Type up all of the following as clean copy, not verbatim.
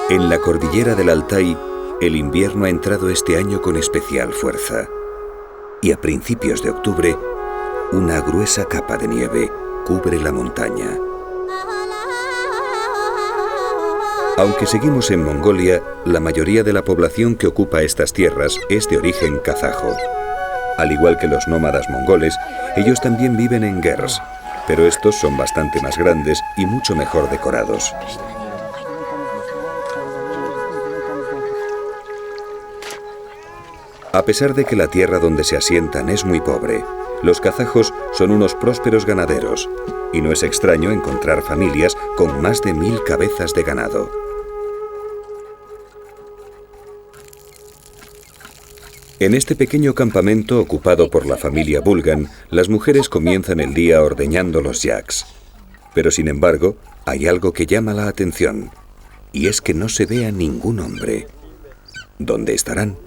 En la cordillera del Altai, el invierno ha entrado este año con especial fuerza. Y a principios de octubre, una gruesa capa de nieve cubre la montaña. Aunque seguimos en Mongolia, la mayoría de la población que ocupa estas tierras es de origen kazajo. Al igual que los nómadas mongoles, ellos también viven en gers, pero estos son bastante más grandes y mucho mejor decorados. A pesar de que la tierra donde se asientan es muy pobre, los kazajos son unos prósperos ganaderos, y no es extraño encontrar familias con más de 1000 cabezas de ganado. En este pequeño campamento ocupado por la familia Bulgan, las mujeres comienzan el día ordeñando los yaks. Pero sin embargo, hay algo que llama la atención, y es que no se ve a ningún hombre. ¿Dónde estarán?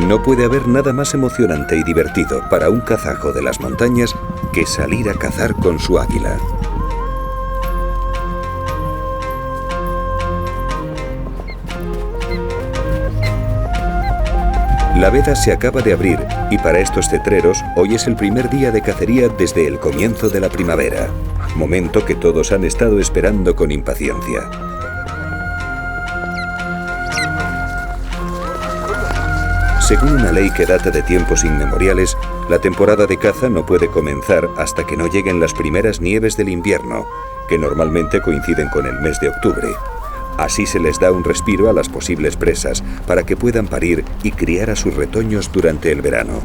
No puede haber nada más emocionante y divertido para un kazajo de las montañas que salir a cazar con su águila. La veda se acaba de abrir y para estos cetreros hoy es el primer día de cacería desde el comienzo de la primavera, momento que todos han estado esperando con impaciencia. Según una ley que data de tiempos inmemoriales, la temporada de caza no puede comenzar hasta que no lleguen las primeras nieves del invierno, que normalmente coinciden con el mes de octubre. Así se les da un respiro a las posibles presas para que puedan parir y criar a sus retoños durante el verano.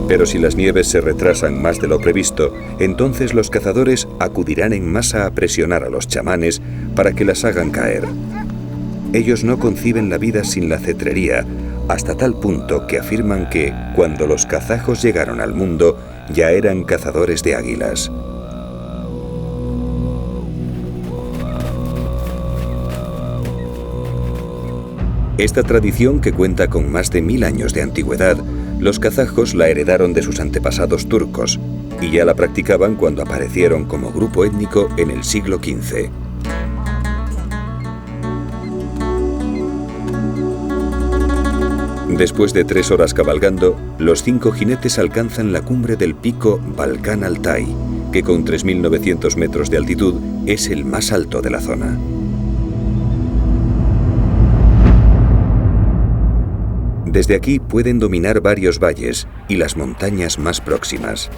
Pero si las nieves se retrasan más de lo previsto, entonces los cazadores acudirán en masa a presionar a los chamanes para que las hagan caer. Ellos no conciben la vida sin la cetrería, hasta tal punto que afirman que, cuando los kazajos llegaron al mundo, ya eran cazadores de águilas. Esta tradición, que cuenta con más de 1000 años de antigüedad, los kazajos la heredaron de sus antepasados turcos y ya la practicaban cuando aparecieron como grupo étnico en el siglo XV. Después de 3 horas cabalgando, los 5 jinetes alcanzan la cumbre del pico Balkan Altai, que con 3.900 metros de altitud es el más alto de la zona. Desde aquí pueden dominar varios valles y las montañas más próximas.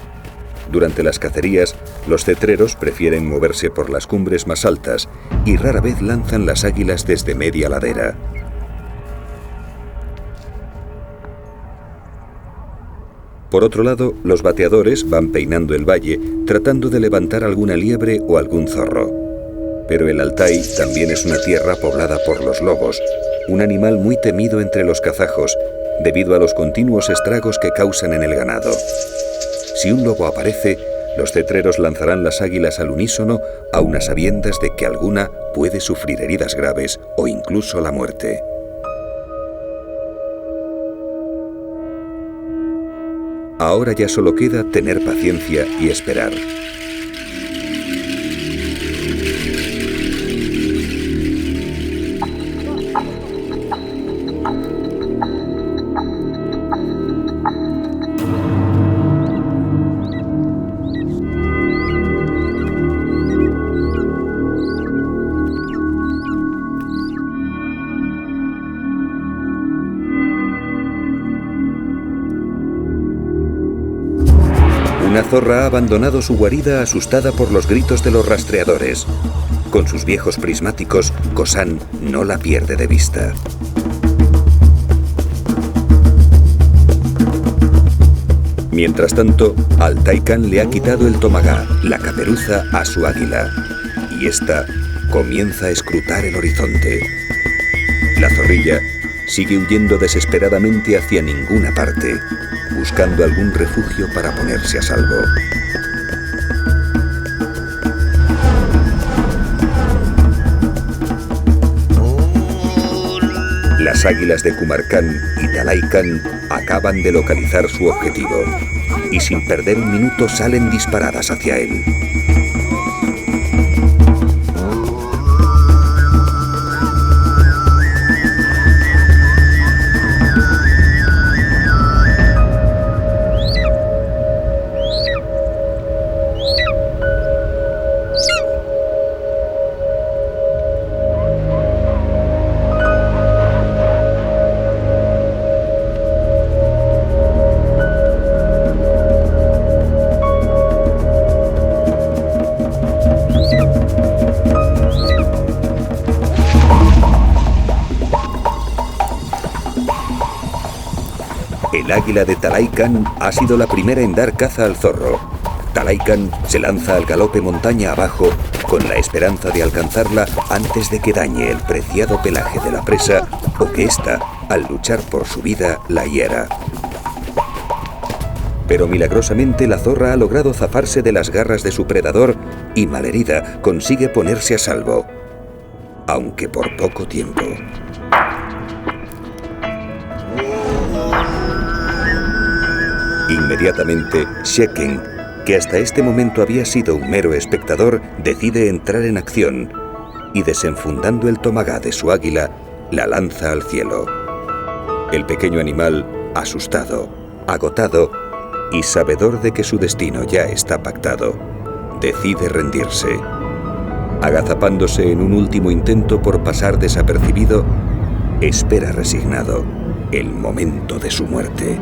Durante las cacerías, los cetreros prefieren moverse por las cumbres más altas y rara vez lanzan las águilas desde media ladera. Por otro lado, los bateadores van peinando el valle tratando de levantar alguna liebre o algún zorro. Pero el Altai también es una tierra poblada por los lobos, un animal muy temido entre los kazajos debido a los continuos estragos que causan en el ganado. Si un lobo aparece, los cetreros lanzarán las águilas al unísono, aun a sabiendas de que alguna puede sufrir heridas graves o incluso la muerte. Ahora ya solo queda tener paciencia y esperar. Una zorra ha abandonado su guarida asustada por los gritos de los rastreadores. Con sus viejos prismáticos, Kosan no la pierde de vista. Mientras tanto, Altai Khan le ha quitado el tomagá, la caperuza, a su águila. Y ésta comienza a escrutar el horizonte. La zorrilla sigue huyendo desesperadamente hacia ninguna parte, buscando algún refugio para ponerse a salvo. Las águilas de Kumar Khan y Talai Khan acaban de localizar su objetivo y sin perder un minuto salen disparadas hacia él. El águila de Talai Khan ha sido la primera en dar caza al zorro. Talai Khan se lanza al galope montaña abajo con la esperanza de alcanzarla antes de que dañe el preciado pelaje de la presa o que ésta, al luchar por su vida, la hiera. Pero milagrosamente la zorra ha logrado zafarse de las garras de su predador y, malherida, consigue ponerse a salvo, aunque por poco tiempo. Inmediatamente, Sheken, que hasta este momento había sido un mero espectador, decide entrar en acción y, desenfundando el tomagá de su águila, la lanza al cielo. El pequeño animal, asustado, agotado y sabedor de que su destino ya está pactado, decide rendirse. Agazapándose en un último intento por pasar desapercibido, espera resignado el momento de su muerte.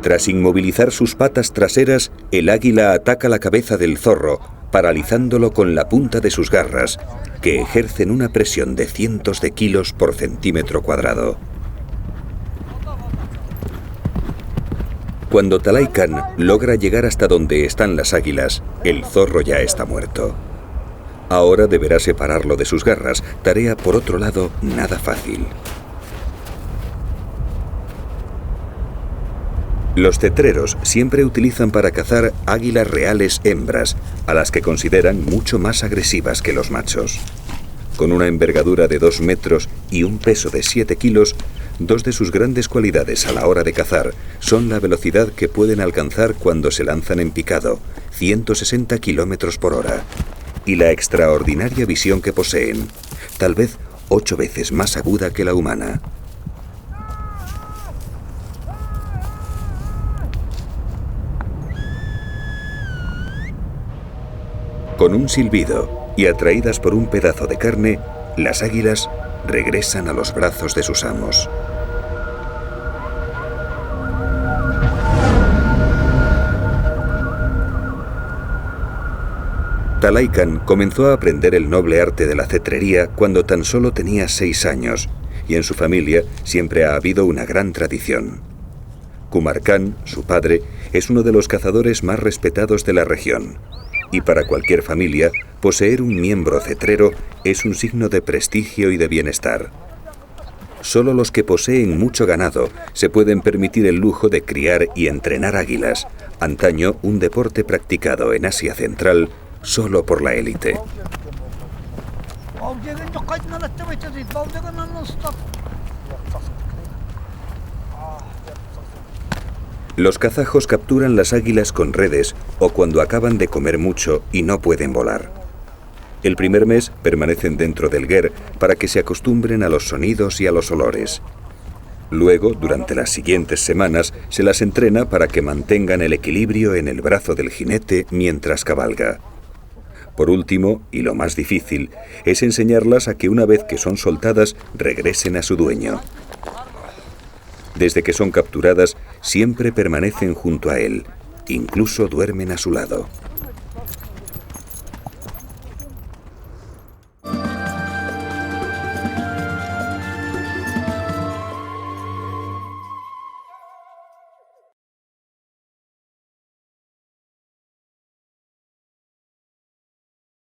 Tras inmovilizar sus patas traseras, el águila ataca la cabeza del zorro, paralizándolo con la punta de sus garras, que ejercen una presión de cientos de kilos por centímetro cuadrado. Cuando Talai Khan logra llegar hasta donde están las águilas, el zorro ya está muerto. Ahora deberá separarlo de sus garras, tarea por otro lado nada fácil. Los cetreros siempre utilizan para cazar águilas reales hembras, a las que consideran mucho más agresivas que los machos. Con una envergadura de 2 metros y un peso de 7 kilos, dos de sus grandes cualidades a la hora de cazar son la velocidad que pueden alcanzar cuando se lanzan en picado, 160 kilómetros por hora, y la extraordinaria visión que poseen, tal vez 8 veces más aguda que la humana. Con un silbido y atraídas por un pedazo de carne, las águilas regresan a los brazos de sus amos. Talai Khan comenzó a aprender el noble arte de la cetrería cuando tan solo tenía 6 años, y en su familia siempre ha habido una gran tradición. Kumar Khan, su padre, es uno de los cazadores más respetados de la región. Y para cualquier familia, poseer un miembro cetrero es un signo de prestigio y de bienestar. Solo los que poseen mucho ganado se pueden permitir el lujo de criar y entrenar águilas, antaño un deporte practicado en Asia Central solo por la élite. Los kazajos capturan las águilas con redes o cuando acaban de comer mucho y no pueden volar. El primer mes permanecen dentro del ger para que se acostumbren a los sonidos y a los olores. Luego, durante las siguientes semanas, se las entrena para que mantengan el equilibrio en el brazo del jinete mientras cabalga. Por último, y lo más difícil, es enseñarlas a que una vez que son soltadas, regresen a su dueño. Desde que son capturadas, siempre permanecen junto a él, incluso duermen a su lado.